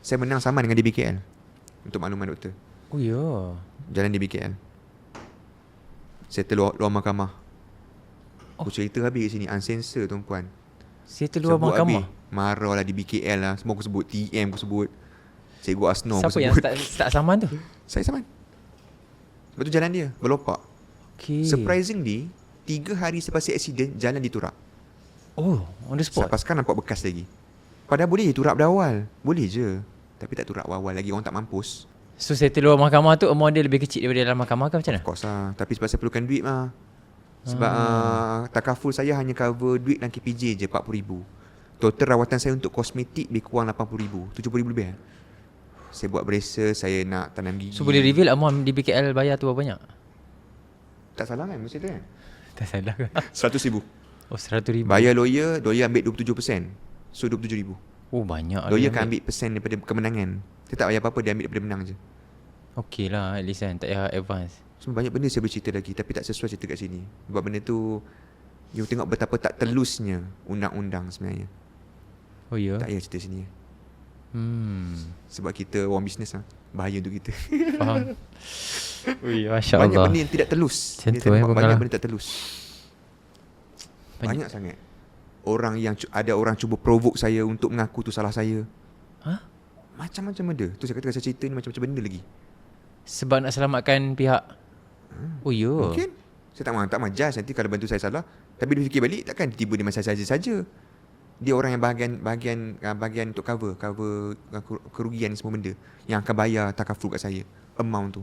Saya menang sama dengan DBKL. Untuk makluman doktor. Oh ya. Jalan DBKL. Settle luar mahkamah. Aku cerita habis kat sini. Uncensored tuan-puan. Settle luar Sebut mahkamah. habis. Marah lah DBKL lah. Semua aku sebut. TM aku sebut. Cikgu Asno aku Siapa yang sebut. start saman tu? Saya saman. Sebab tu jalan dia berlopak. Okay. Surprisingly 3 hari selepas aksiden jalan diturak. Oh, on the spot. Sampai sekarang nampak bekas lagi. Padahal boleh je turak pada awal. Boleh je. Tapi tak turak awal lagi. Orang tak mampus. So settle luar mahkamah tu amount dia lebih kecil daripada dalam mahkamah ke macam mana? Of course lah. Tapi sebab saya perlukan duit lah. Sebab takaful saya hanya cover duit dalam KPJ je RM40,000. Total rawatan saya untuk kosmetik lebih kurang RM80,000. RM70,000 lebih lah. Saya buat braces, saya nak tanam gigi. So boleh reveal amount di BKL bayar tu berapa banyak? Tak salah kan masa tu kan? Tak salah ke? RM100,000. Oh, RM100,000. Bayar lawyer ambil 27%. So RM27,000. Oh, banyak. Lawyer kan ambil persen daripada kemenangan. Dia tak bayar apa-apa, dia ambil daripada menang je. Okey lah, at least kan. Tak payah advance. So banyak benda saya boleh cerita lagi. Tapi tak sesuai cerita kat sini. Sebab benda tu, you tengok betapa tak telusnya undang-undang sebenarnya. Oh ya? Tak payah cerita sini. Sebab kita orang bisnes lah. Bahaya untuk kita. Faham. Ui, Masya Banyak Allah. benda yang tidak telus. Macam Dia tu, nampak bukan banyak lah. benda tak telus. Banyak sangat. Orang yang ada orang cuba provoke saya untuk mengaku tu salah saya. Hah? Macam-macam benda. Tu saya kata saya cerita ni macam-macam benda lagi. Sebab nak selamatkan pihak. Oh ya. Mungkin saya tak mahu judge nanti kalau bantu saya salah. Tapi dia fikir balik takkan tiba dia masa saja. Dia orang yang bahagian untuk cover kerugian semua benda yang akan bayar takaful kat saya. Amount tu.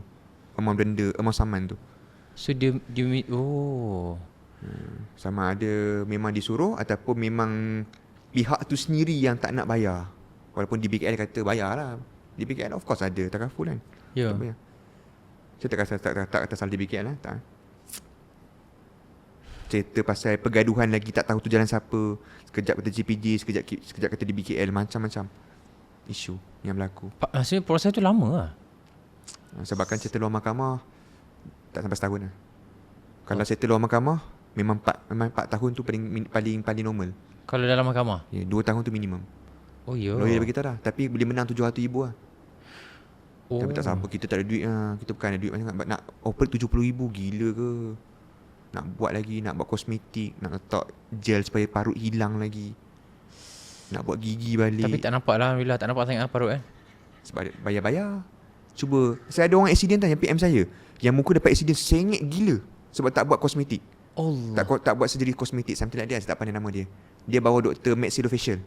Amount denda, amount saman tu. So dia oh. Sama ada memang disuruh ataupun memang pihak tu sendiri yang tak nak bayar. Walaupun DBKL kata bayar lah. DBKL of course ada takaful kan. Ya. Tak bayar. Saya tak kata salah DBKL lah. Tak. Cerita pasal pergaduhan lagi tak tahu tu jalan siapa. Sekejap kata GPJ, sekejap kata DBKL. Macam-macam isu yang berlaku. Maksudnya proses tu lama lah. Sebabkan cerita luar mahkamah tak sampai setahun lah. Kalau cerita luar mahkamah memang 4 tahun tu paling normal. Kalau dalam mahkamah? Ya, 2 tahun tu minimum. Oh ya. Lawyer dia beritahu dah. Tapi boleh menang RM700,000 lah. Oh. Tapi tak siapa, kita tak ada duit lah. Kita bukan ada duit macam nak operate RM70,000. Gila ke? Nak buat lagi, nak buat kosmetik, nak letak gel supaya parut hilang lagi, nak buat gigi balik. Tapi tak nampak lah, Alhamdulillah. Tak nampak sangat parut kan. Sebab bayar-bayar. Cuba, saya ada orang accident yang PM saya, yang muka dapat accident sengit gila sebab tak buat kosmetik. Allah. Tak buat surgery kosmetik, something like that. Saya tak pandai nama dia. Dia bawa doktor maxillofacial.